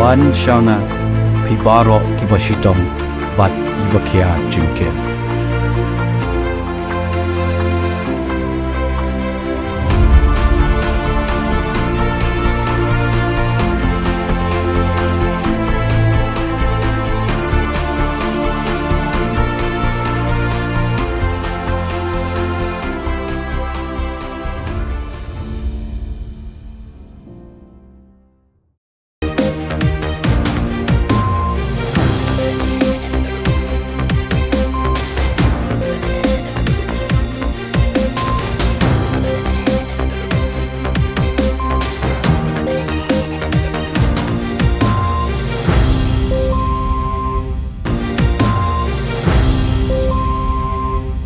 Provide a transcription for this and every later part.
wan shanga pibaro kibashitong bat ibakia junken.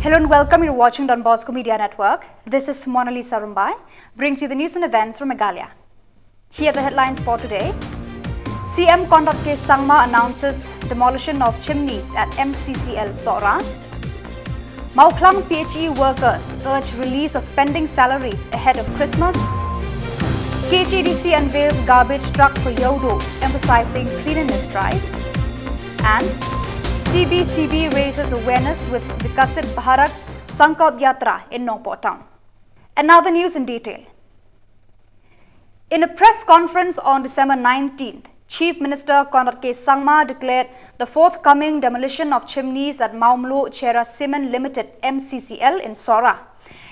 Hello and welcome. You're watching Donbosco Media Network. This is Monali Sarumbai, brings you the news and events from Meghalaya. Here are the headlines for today. CM Conduct Case Samla announces demolition of chimneys at MCCL Sora. Mauklang PHE workers urge release of pending salaries ahead of Christmas. KHEDC unveils garbage truck for Yodo, emphasizing cleanliness drive. And CBCB raises awareness with Vikasit Bharat Sankalp Yatra in Nongpor town. And now the news in detail. In a press conference on December 19th, Chief Minister Conrad K. Sangma declared the forthcoming demolition of chimneys at Maumlo Chera Cement Limited MCCL in Sora.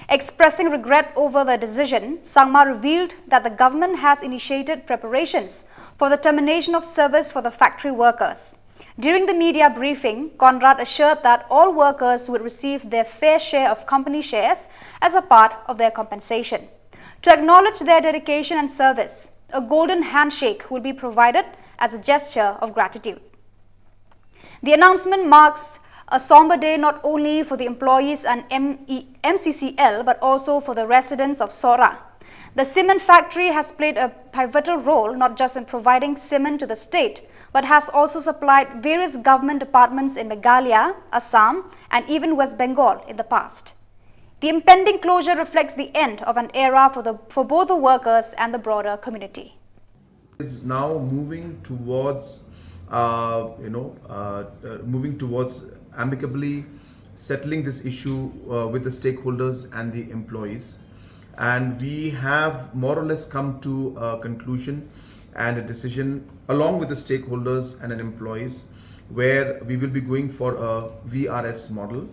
Expressing regret over the decision, Sangma revealed that the government has initiated preparations for the termination of service for the factory workers. During the media briefing, Conrad assured that all workers would receive their fair share of company shares as a part of their compensation. To acknowledge their dedication and service, a golden handshake will be provided as a gesture of gratitude. The announcement marks a somber day not only for the employees and MCCL but also for the residents of Sora. The cement factory has played a pivotal role not just in providing cement to the state, but has also supplied various government departments in Meghalaya, Assam, and even West Bengal in the past. The impending closure reflects the end of an era for both the workers and the broader community. Is now moving towards, amicably settling this issue with the stakeholders and the employees. And we have more or less come to a conclusion and a decision along with the stakeholders and employees where we will be going for a VRS model,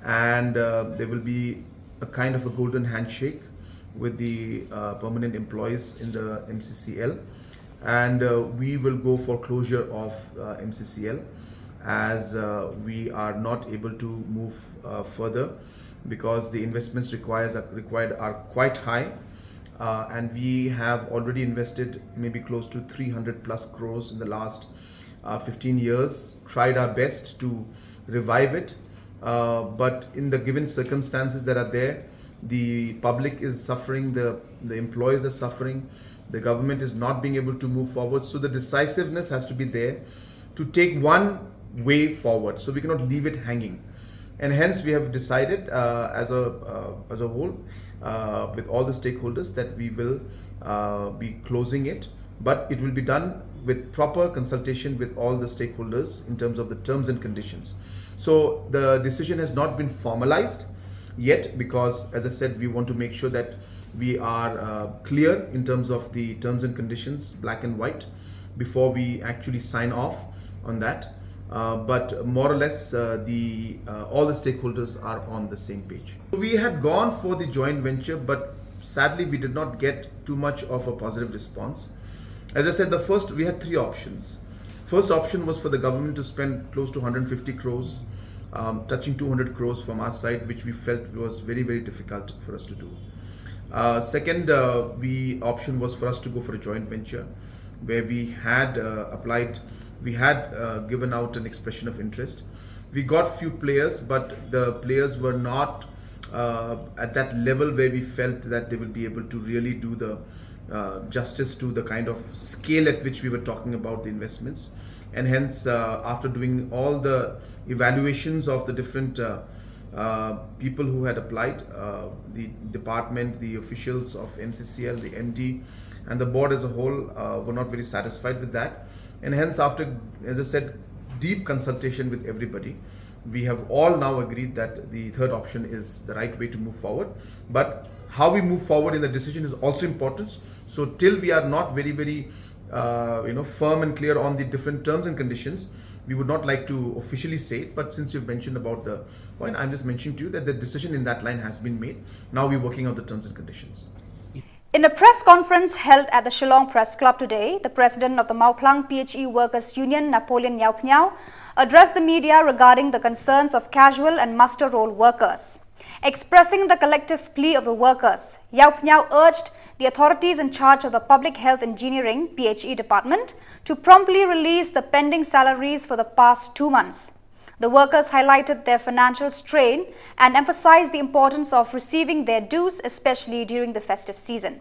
and there will be a kind of a golden handshake with the permanent employees in the MCCL, and we will go for closure of MCCL as we are not able to move further because the investments required are quite high, and we have already invested maybe close to 300 plus crores in the last 15 years, tried our best to revive it, but in the given circumstances that are there, the public is suffering, the employees are suffering, the government is not being able to move forward, so the decisiveness has to be there to take one way forward, so we cannot leave it hanging. And hence we have decided as a whole with all the stakeholders that we will be closing it, but it will be done with proper consultation with all the stakeholders in terms of the terms and conditions. So the decision has not been formalized yet because, as I said, we want to make sure that we are clear in terms of the terms and conditions, black and white, before we actually sign off on that. But more or less all the stakeholders are on the same page. We had gone for the joint venture, but sadly we did not get too much of a positive response. As I said, we had three options. First option was for the government to spend close to 150 crores, touching 200 crores from our side, which we felt was very, very difficult for us to do. Second option was for us to go for a joint venture, where we had given out an expression of interest. We got few players, but the players were not at that level where we felt that they will be able to really do the justice to the kind of scale at which we were talking about the investments. And hence, after doing all the evaluations of the different people who had applied, the department, the officials of MCCL, the MD, and the board as a whole were not very satisfied with that. and hence after, as I said, deep consultation with everybody, we have all now agreed that the third option is the right way to move forward. But how we move forward in the decision is also important. So till we are not very firm and clear on the different terms and conditions, we would not like to officially say it. But since you've mentioned about the point, I'm just mentioning to you that the decision in that line has been made. Now we're working out the terms and conditions. In a press conference held at the Shillong Press Club today, the president of the Mauplang PHE Workers Union, Napoleon Yaupnyao, addressed the media regarding the concerns of casual and muster roll workers. Expressing the collective plea of the workers, Yaupnyao urged the authorities in charge of the Public Health Engineering PHE department to promptly release the pending salaries for the past 2 months. The workers highlighted their financial strain and emphasized the importance of receiving their dues, especially during the festive season.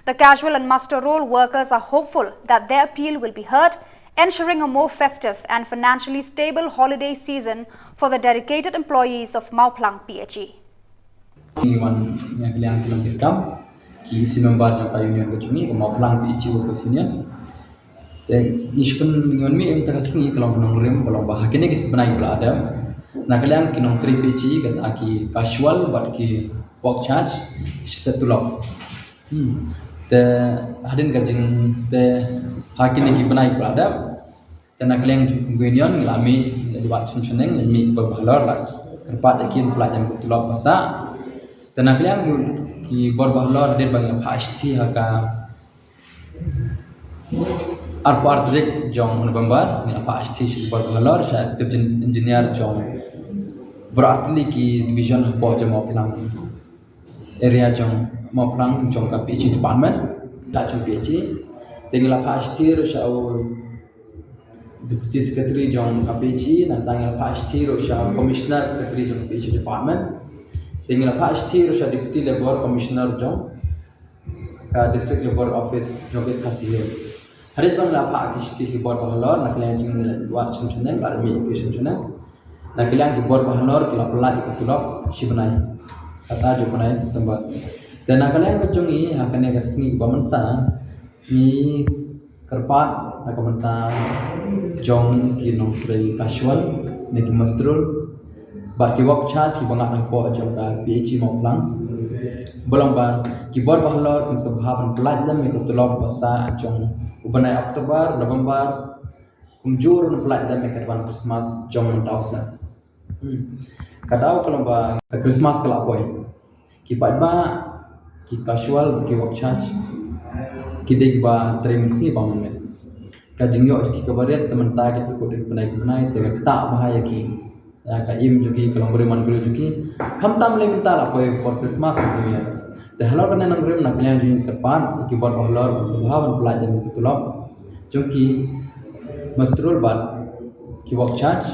The casual and muster roll workers are hopeful that their appeal will be heard, ensuring a more festive and financially stable holiday season for the dedicated employees of Mauplang PHE. Ki si member jangka union ke cumi ke Mauplang PHE Workers Union. Dan ispun dengan mi em terasni kalau menongrim kalau bahakini ke sebenarnya pula ada. Nak kalian kinong 3 PHE kata ki casual buat ki work charge satu log. Te hadin kajing te hakini ki benai pula ada. Dan nak kalian union lami buat seneng mi berbalor lah. Kerpat ikin pula jam satu log pasak. Dan nak kalian ki berbalor dia bagi pasti haka artrik jong November ni apa pasti berbalor saya step engineer jong berarti ki division apa jong Mauplang area jong Mauplang jong ka PHE department tak jong PHE tinggal pasti saya deputy secretary jong ka PHE dan tinggal pasti saya commissioner secretary jong PHE department tinggal pasti saya deputy labor commissioner jong ka district labor office jong khasinews hari bang la pa ki sti bor bahlor nak kalian jing buat sumseneng la mi ki sumseneng nak kalian ki bor bahlor ki la pala ki tulok si benai kata jo benai September dan nak kalian kecungi hakane ka singi bamenta ni kerpat nak bamenta jong ki nong trei casual ni ki mastrul bar ki work charge ki bangat nak po jong ka PHE Mauplang belum ban ki bor bahlor ki sabhaban pelajan mi ko tulok basa jong Ubanai Oktober, November, kumjur na pelak dan mereka depan Christmas jom taus na. Kadau kalau ba Christmas kelak boy, kipat ba ki casual ki work charge, ki dek ba training ni bangun men. Kajingyo ki kabaret teman ta ki sekut ki benai tega tak bahaya ki. Ya ka im juki kalau beriman guru juki, kam tam le minta la boy for Christmas ni ya. Halor kena nangrim nak kalian jing kerpan ki bor halor sebhavan pelajan betulok jongki mastrul bat ki work charge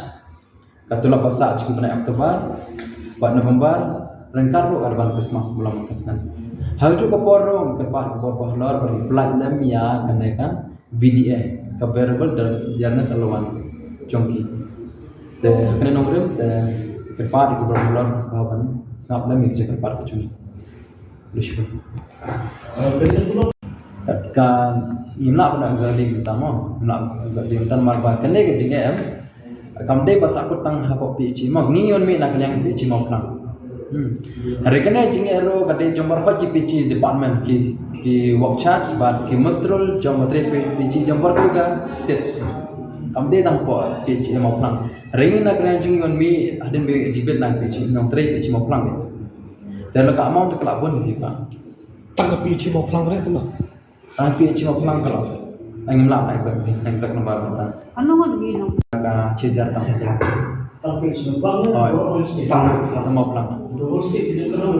katulok pasak ki pada Oktober bat November rengkar ro arban Christmas bulan kasnan hal ju kaporo kerpan ki bor halor beri pelajan ya kenaikan VDA ka variable dearness allowance jongki te kena nangrim te kerpan ki bor halor sebhavan sap lam ki kerpan kecuni kan imla pun exaling utama imla exaling tan marba kene ke jgm kamde pasak kutang hapo PHE mag ni on me nak yang PHE Mauplang hari kene jingero kade jombar khaji PHE department ki work charge but ki mastrul jomatre PHE jombar ka state kamde tang po PHE Mauplang ringi nak yang jingi on me hadin be jibet nak PHE nang tre PHE Mauplang dan lekak amount kelak pun ni pak tangkap PHE Mauplang re kena tang PHE Mauplang kalau angin lap exact nomor tang ano nga ni no ka chejar tang PHE Mauplang tang Mauplang double stick dia kena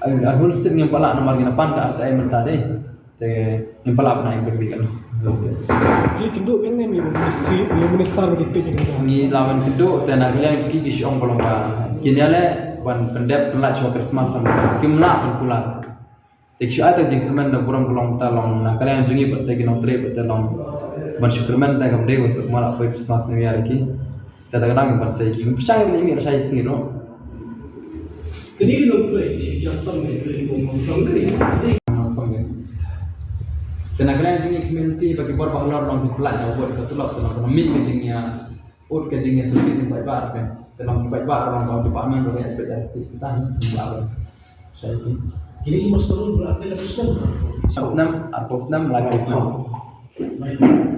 ai whole stick yang pala nomor ginapan ka at ay menta de te yang pala na exactly kan jadi keduk kan ni minister di PHE ni lawan keduk te nak liang ki Shillong bolong ba kini ale ban pendep pelak cuma Christmas tam kimla ban pulang tek syu ata jingkerman na burang kulong talong na kalian jungi batte ginong tre batte long ban syukurman ta kamde usuk mala boy Christmas new year ki tata kadang ban sai ki pisang ni mi sai singiro kini no play si jatang ni play mo Mauplang ni Kenakalan jingnya community bagi buat bahalor long dipelak jauh buat ketulak dalam ekonomi ke jingnya ut ke jingnya sosial yang baik-baik kan dalam baik-baik orang bawa department dari aspek kita baru saya ini Kini mas turun berapa lagi Arpusnam lagi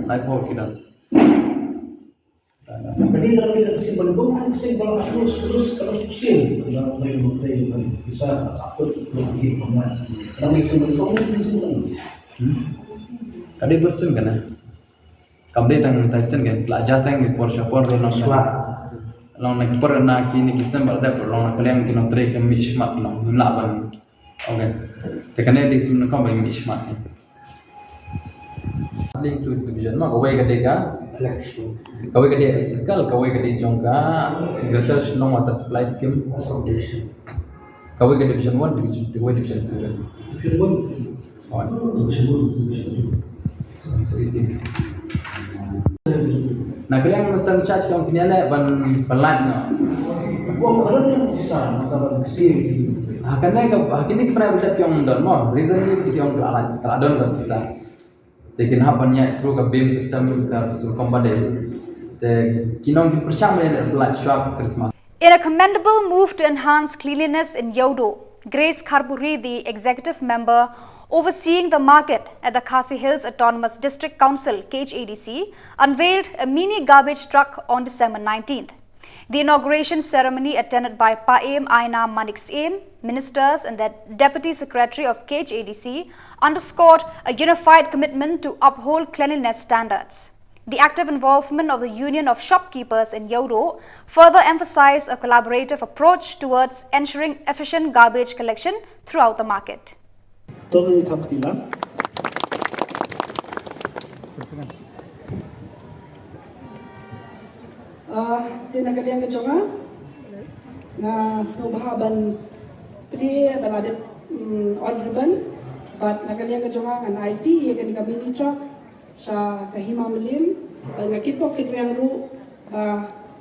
naik port kita. Jadi kalau kita kasi balibong kasi kalau terus pusing kalau may bisa sakit lagi pernah kalau may sumber Kadi bersun kan? Kamde tang taisen kan? Pelajar tang di Porsche-Por di Naswa. Long nak pernah kini kisah berada long nak kalian kena trek kami ismat long laban. Oke. Tekannya di sini kau bagi ismat. Link to division mak kawai kadeka election. Kawai kadeka kal kawai kadeka jongka Greater Shillong Water Supply Scheme. Kawai kadeka division 1 division 2. Division 1. So itu. Nah kalian mesti charge kalau kini ada ban Orang yang bisa maka bersih. Karena kini kita pernah bercakap yang don mau reason ni kita yang alat tak don kan bisa. Tekin hapannya through ke beam system ke sukombade. Te kinong percaya dengan blood shop Christmas. In a commendable move to enhance cleanliness in Yodo, Grace Kharburi, the executive member overseeing the market at the Khasi Hills Autonomous District Council (KHADC), unveiled a mini garbage truck on December 19th. The inauguration ceremony, attended by Pa-Aim Aina Manik-Aim, ministers and the Deputy Secretary of KHADC, underscored a unified commitment to uphold cleanliness standards. The active involvement of the Union of Shopkeepers in Yodo further emphasized a collaborative approach towards ensuring efficient garbage collection throughout the market. Todo itu tidak. Tinagalian ke jonga na snubahaban pri balade orderban but nagalian ke jonga an IT ye kan mini truck sa kahima melim ngakito kitwang ru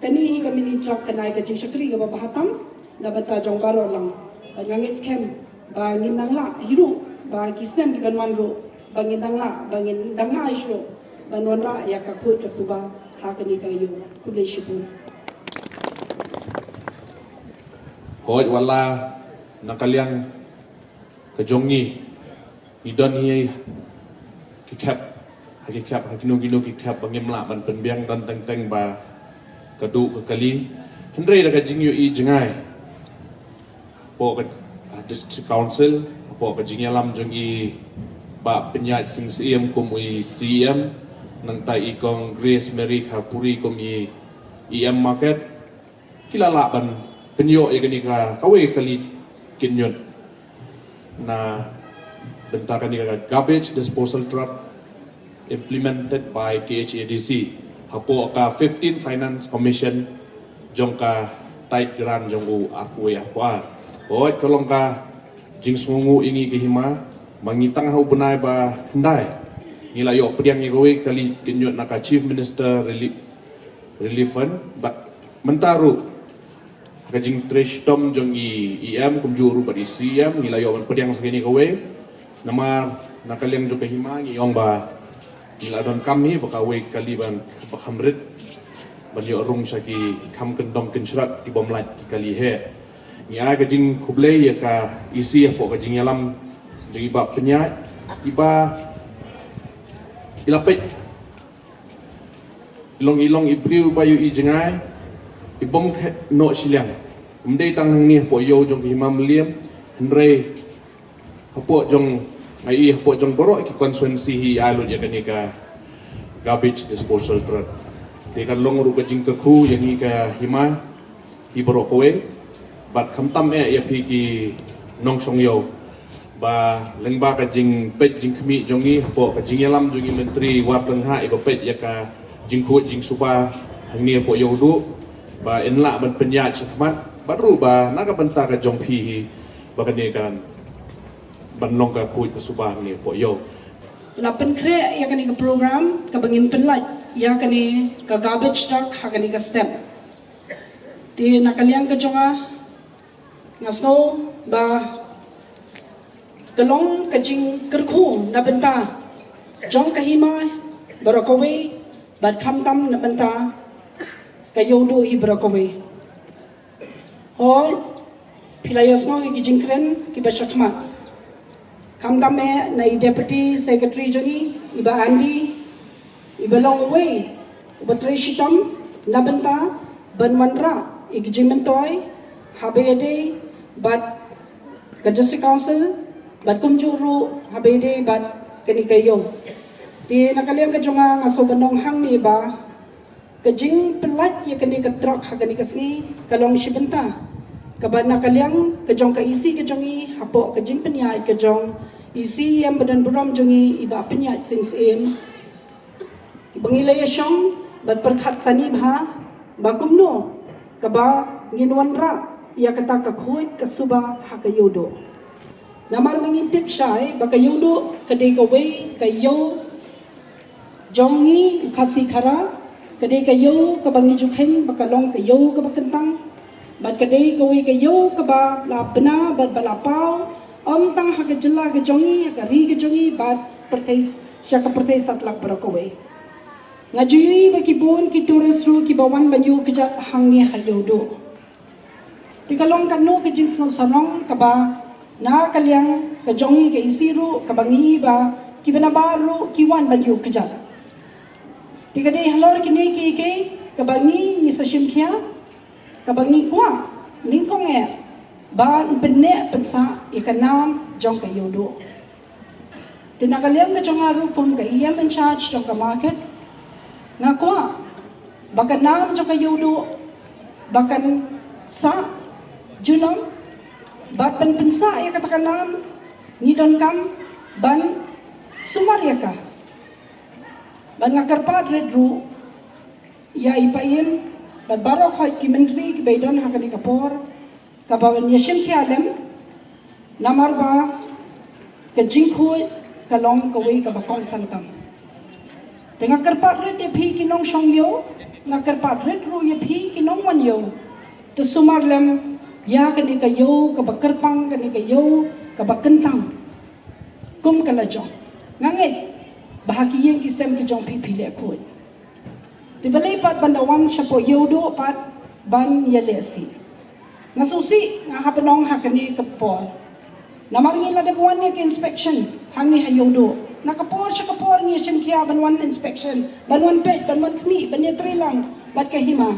kani ka mini truck kanai ka chingshakri ga bahatam na bata jong baro lang ngangit scam ba nginang la hiru ba kisnem di banwan ru ba nginang la isro banwan la ya ka khut ka suba hakani kayo kulay shipun. Hoy wala nakaliang kajongi idon hi kikap hakinu kikap bangimla ban penbiang dan teng ba kadu kekali hendrei da kajing yu i jengai po ka district council po ka jingalam jong i ba penyat sing CM kum i CM nang tai ikong Grace Mary Kharburi kum i EM market kilala ban penyo ya gani ka kawe kali kinyon na bentakan ni garbage disposal truck implemented by KHADC hapo ka 15 finance commission jong ka tight grant jong u akwe akwa oi kolong ka jing sungu ingi kehima mangitang hau benai ba kendai nila yo pediang ni kowe kali kinyon naka chief minister relief fund but mentaru kajing trash tom jong i EM kumjuru badi CM nila yo pediang segini kowe nama nakaliang jo kehima ngi yong ba nila don kami bakawe kali ban bahamrit ban yo rung saki kam kendong kenshrat di bomlat kali he ya kajing kuble ya ka isi apa kajing yalam jong iba penyat iba ilapit ilong ibriu bayu i jengai ibom no Shillong umdei tang hang ni po yo jong himam liam hendrei hapo jong ai hapo jong borok ki konsuensi hi alu ya kani ka garbage disposal truck te kan long ru ka jing ka khu yang ni ka hima hi borok kowe bat khamtam ya phi ki nong song yo ba lengba ka jing pet jing khmi jongi hapo ka jing yalam jongi menteri warteng ha iba pet ya ka jing khu jing suba hang ni po yo du ba enla ban penyat chakmat baru ba naga benta ka jong phi ba kan kan ban long ka khu ka suba ni po yo La penkre ya kani ka program ka bangin penlaj ya kani ka garbage truck ha kani ka step ti nakaliang ka jonga ngasno ba kalong kajing kerku na benta jong kahima barakowe bat khamtam na banta kayodo i barakowe hoi pilayos mo i jingkren ki bashakma khamtam me na deputy secretary jongi iba andi iba long way batre shitam na banta banwanra i jimentoy habede bat ke district council bat kumjuru habede bat kani kayo di nakaliang kajonga ngaso banong hang ni ba kajing pelat ya kani ka truck ha kani kasni kalong shibenta kaban nakaliang kajong ka isi kajongi hapo kajing penyai kajong isi yang badan buram jongi iba penyai sings in ibangilaya syong bat perkhat sani bha bakumno kaba nginwanra ia kata kakhuit kasuba hakayodo namar mengintip syai bakayodo kadai kawe kayo jongi khasi khara kadai kayo kabangi jukhen bakalong kayo kabakentang bat kadai kawe kayo kaba lapna bat balapau om tang hakajalla ke jongi hakari ke jongi bat pertais syaka pertais satlak barakowe ngajui bakibon ki turis ru ki bawan banyu kejat hangni hayodo tikalong kanu ke jing sanong kaba na kaliang ke jongi ke isiru kabangi ba ki banabaru ki wan banyu kejat tikade halor kini ki ke kabangi ni sashimkhia kabangi kwa ningkong e ba penne pensa ikanam jong kayodo tinakaliang ke jongaru pun ke iyam in charge jong ka market ngakwa bakan nam jong kayodo bakan sa junong bat ban pensa ya katakan nam ngidon kam ban sumaria ka ban ngakarpa redru ya ipayim bat barok hoy ki menteri ki baydon hakani kapor kabawan yashim khialem namar ba ke jingkhoy kalong kawe ka bakong santam tengah kerpat red ye phi kinong shongyo ngakarpat red ru ye phi kinong wanyo to sumarlem ya kani kayo ka bakerpang kani kayo ka bakentang kum kalajo nganget bahagian kisem ki jong phi le khoi tibalai pat bandawan shapo yodo pat ban yelesi ngasusi nga hapenong hakani kapor namaringi la debuan ni ke inspection hangni hayodo nakapor siya kapor ni simkia banwan inspection banwan pet banwan kmi banya trilang bat kahima.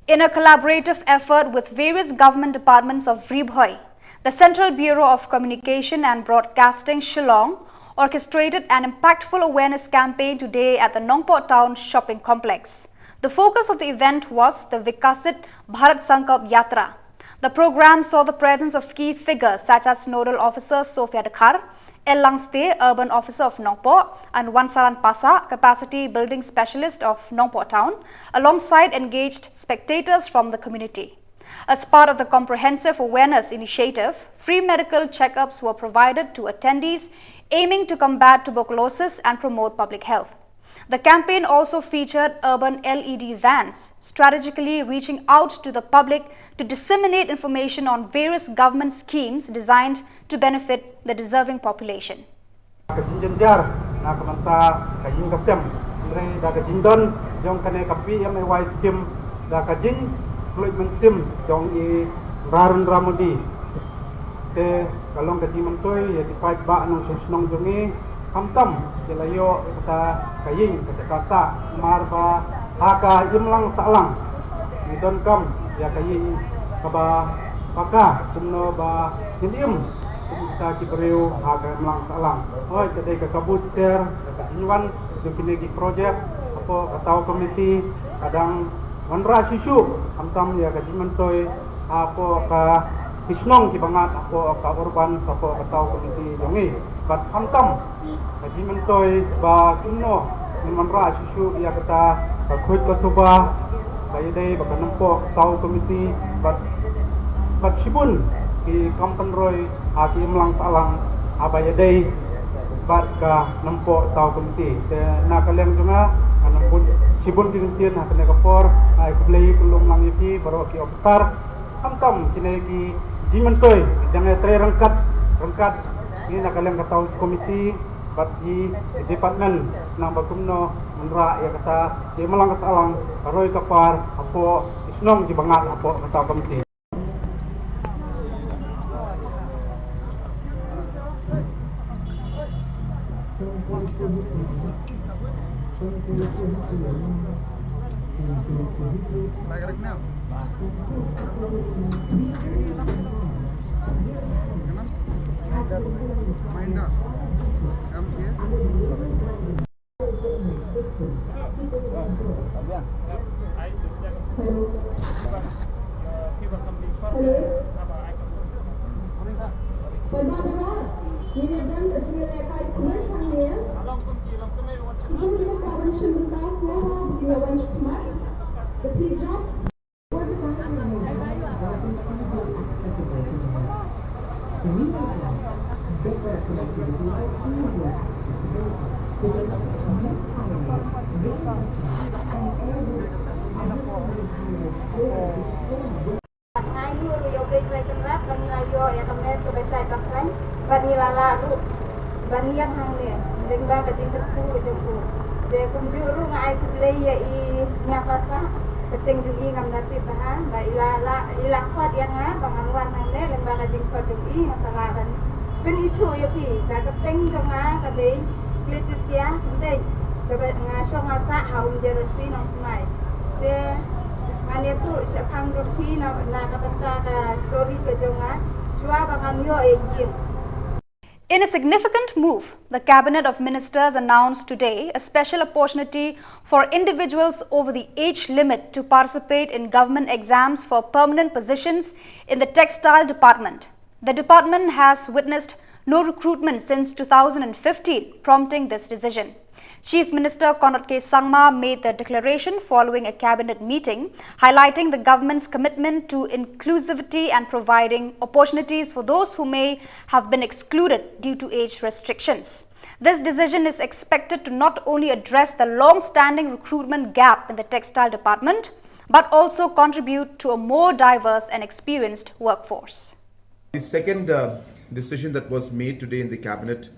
In a collaborative effort with various government departments of Ribhoi, the Central Bureau of Communication and Broadcasting Shillong orchestrated an impactful awareness campaign today at the Nongpor Town shopping complex. The focus of the event was the Vikasit Bharat Sankalp Yatra. The program saw the presence of key figures such as Nodal Officer Sofia Dakhar, El Langste, Urban Officer of Nongpor, and Wansaran Pasa, Capacity Building Specialist of Nongpor Town, alongside engaged spectators from the community. As part of the comprehensive awareness initiative, free medical checkups were provided to attendees aiming to combat tuberculosis and promote public health. The campaign also featured urban LED vans, strategically reaching out to the public to disseminate information on various government schemes designed to benefit the deserving population. Kajinjar na kamanta kajing kasem andre da kajindon jong kane kapi MAY scheme da kajing fluid mensim jong i rarun ramudi te kalong kajing mentoy ya di Peit ba nong senong jongi hamtam jelayo kata kaying kata kasa marba haka imlang salang idon kam ya kaying kaba paka kumno ba hindium kita kibreu haka imlang salang oi kedai ka kabut share ka jinwan do kinegi project apo katau komiti kadang manra sisu hamtam ya ka jimantoy apo ka Kisnong ki bangat apo ka urban sapo katau komiti jongi bat hamtam kaji mentoy ba kunno manra sisu ya kata khut ko suba bayade ba kanampo katau komiti bat sibun ki kampan roy aki mlang salang abayade bat ka nampo katau komiti te na kaleng junga anampun sibun tintin ha kana kapor ay kublay kulong lang ipi baro ki officer hamtam kineki jimentoy jangan rangkat ini nak kalian kata komiti but i department nang bakumno menra ya kata di melang kasalang aroi kapar apo isnong di bangat apo kata komiti. Baniang hang ni, dengan kajing terku jengku. Dia kunjuru ngai kublai ya i nyapasa, keting jungi ngam nanti tahan, ba ila kuat yang ngah banganwan hang ni, dengan kajing kuat jungi masalah dan ben itu ya pi, dah keting jonga kadai kletisya, kadai kadai ngasong ngasa haum jerasi nong mai. Dia mania tu siapang joki na kata story ke jonga, cua bangan yo yin. In a significant move, the Cabinet of Ministers announced today a special opportunity for individuals over the age limit to participate in government exams for permanent positions in the textile department. The department has witnessed no recruitment since 2015, prompting this decision. Chief Minister Samla made the declaration following a cabinet meeting, highlighting the government's commitment to inclusivity and providing opportunities for those who may have been excluded due to age restrictions. This decision is expected to not only address the long-standing recruitment gap in the textile department, but also contribute to a more diverse and experienced workforce. The second decision that was made today in the cabinet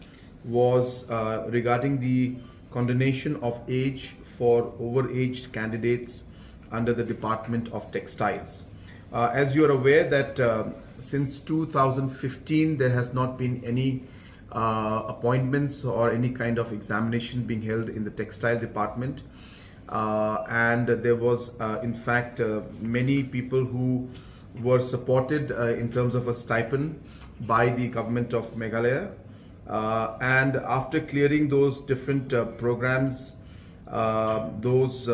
was regarding the condonation of age for overaged candidates under the Department of Textiles. As you are aware that since 2015 there has not been any appointments or any kind of examination being held in the textile department, and there was in fact many people who were supported in terms of a stipend by the government of Meghalaya. And after clearing those different programs, those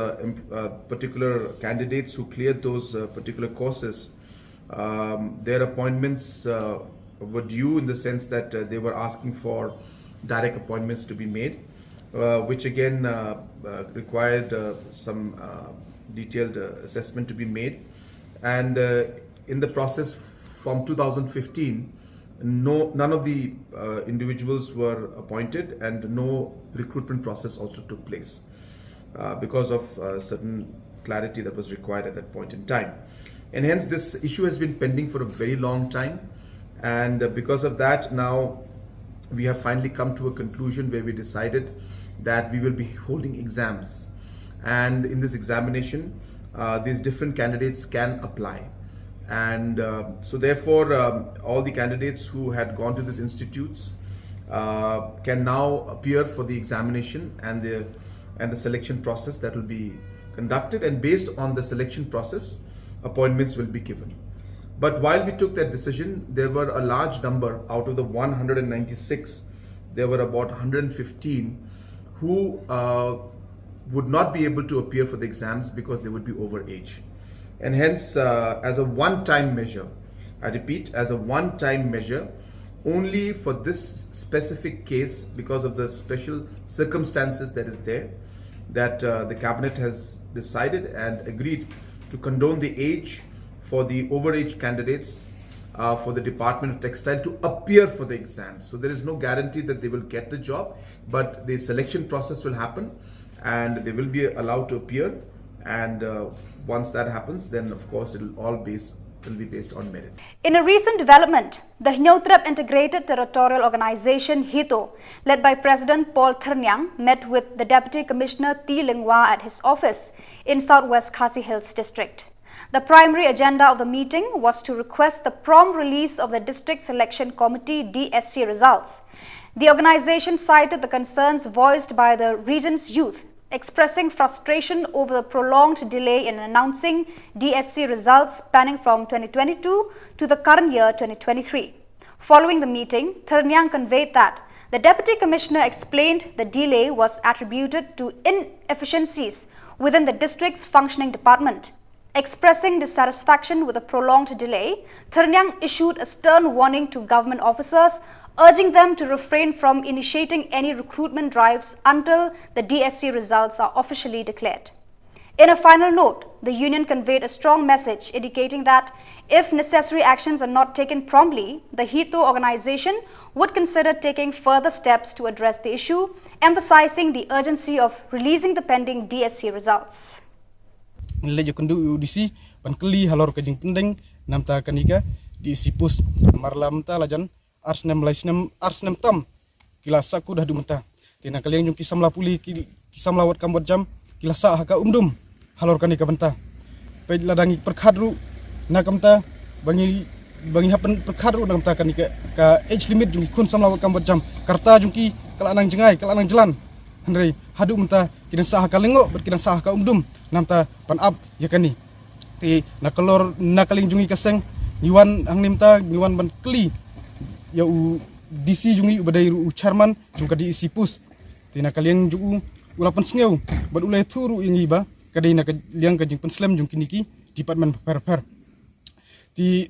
particular candidates who cleared those particular courses, their appointments were due in the sense that they were asking for direct appointments to be made, which again required some detailed assessment to be made. And in the process from 2015, none of the individuals were appointed, and no recruitment process also took place because of certain clarity that was required at that point in time. And hence this issue has been pending for a very long time, and because of that now we have finally come to a conclusion where we decided that we will be holding exams, and in this examination these different candidates can apply. And so therefore all the candidates who had gone to these institutes can now appear for the examination and the selection process that will be conducted, and based on the selection process appointments will be given. But while we took that decision, there were a large number out of the 196, there were about 115 who would not be able to appear for the exams because they would be over age. And hence, as a one-time measure, I repeat, as a one-time measure, only for this specific case, because of the special circumstances that is there, that the cabinet has decided and agreed to condone the age for the overage candidates for the Department of Textile to appear for the exams. So there is no guarantee that they will get the job, but the selection process will happen and they will be allowed to appear. And once that happens, then of course it will all will be based on merit. In a recent development, the Hnyotrap Integrated Territorial Organization (HITO), led by President Paul Thirnyang, met with the Deputy Commissioner T. Lingwa at his office in Southwest Khasi Hills District. The primary agenda of the meeting was to request the prompt release of the District Selection Committee (DSC) results. The organization cited the concerns voiced by the region's youth, expressing frustration over the prolonged delay in announcing DSC results spanning from 2022 to the current year 2023. Following the meeting, Thirnyang conveyed that the Deputy Commissioner explained the delay was attributed to inefficiencies within the district's functioning department. Expressing dissatisfaction with the prolonged delay, Thirnyang issued a stern warning to government officers, urging them to refrain from initiating any recruitment drives until the DSC results are officially declared. In a final note, the union conveyed a strong message indicating that if necessary actions are not taken promptly, the HITO organization would consider taking further steps to address the issue, emphasizing the urgency of releasing the pending DSC results. Nilai kundu UDC pankeli halor kajing pending namta kanika di sipus marlam ta lajan arsnem tam kila saku dah dumta tina kalian jung kisam lapuli kisam lawat kambot jam kila sa haka umdum halor kanika benta Peit ladangi perkhadru nakamta bangi hapen perkhadru namta kanika ka age limit jung kun sam lawat kambot jam karta jungki kalanang jengai kalanang jalan Henry hadu menta kidan sah ka lengok berkidan sah ka umdum namta pan up yakani ti nakaling jungi kaseng niwan ang nimta niwan ban kli ya u DC jungi badai ru chairman jungka di sipus ti nakaliang ju ulapan sngeu ban ulai turu ingi ba kadai nakaliang ka jing penslam jung kiniki department per ti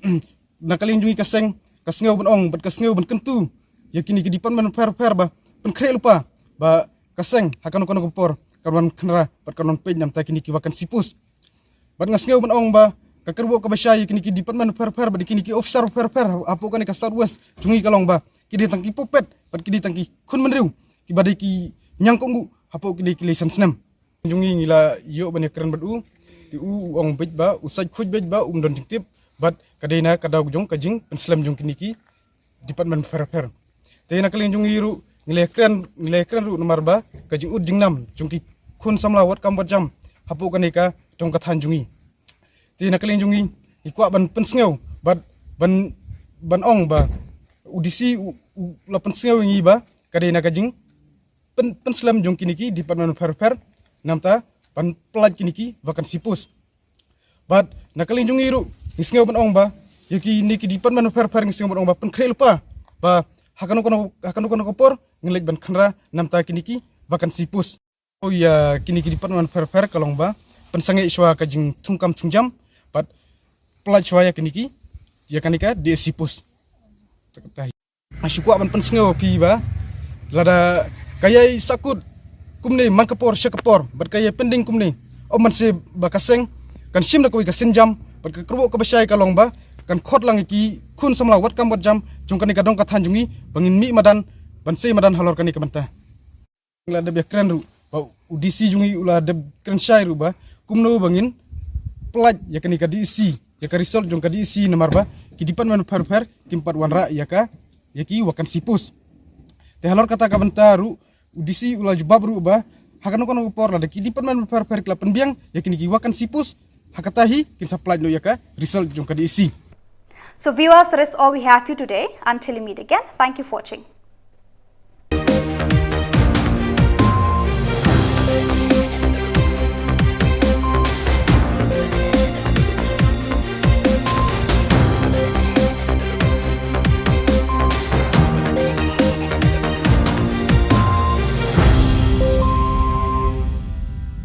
nakaling jungi kaseng kasngeu ban ong bat kasngeu ban kentu yakini ki department per ba pen kre lupa ba kaseng hakan kono Khubor karwan kenra pat kanon Peit nam ta kini kiwakan sipus bat ngasngeu ban ong ba kakerbo ka basyai kini ki department per ba kini ki officer per apo kan ka Southwest jungi kalong ba kidi tangki popet pat kidi tangki kun menriu ki badai ki nyangkongu apo kidi ki license nam jungi ngila yo ban keren badu ti ong Peit ba usaj khuj bet ba don jingtip bat kadena kadaw jong kajing penslam jong kini ki department per tena kaleng jungi ru nilai keren ru nomor ba kajing ud jingnam jungki kun samlawat kambot jam hapu kanika tong kathan jungi ti nakaling jungi ikwa ban pensngeu ban ong ba udisi lapan sngeu ngi ba kadena kajing penslam jung kiniki department per namta pan pelaj kiniki vakan sipus bat nakaling jungi ru ngisngeu ban ong ba yaki niki department per ngisngeu ban ong ba pen krel pa ba hakan kono Khubor ngelek ban khanra namta kiniki vakan sipus oh ya kiniki department per kalong ba pensange iswa kajing tungkam tungjam pat pelaj ya kiniki ya kanika di sipus taktai asyukwa ban pensngeu pi ba lada kayai sakut kumne mankapor syakapor bat kayai pending kumne o manse bakaseng kan sim da koi ka senjam bat ka kerbo ka basyai kalong ba kan khot lang ki kun samla wat kam wat jam jungkani kadong kathan jungi bangin mi madan banse madan halor kani kamanta ngla de keren ru ba udisi jungi ula de keren syai ru ba kumno bangin pelaj yakani ka DC ya ka result jung ka DC nomor ba ki department per kimpat wanra ya ka yaki wakan sipus te halor kata kamanta ru udisi ula jubab ru ba hakan kono Khubor la de ki department per klapen biang yakini ki wakan sipus hakatahi kinsa pelaj no ya ka result jung ka DC. So viewers, that is all we have for you today. Until we meet again, thank you for watching.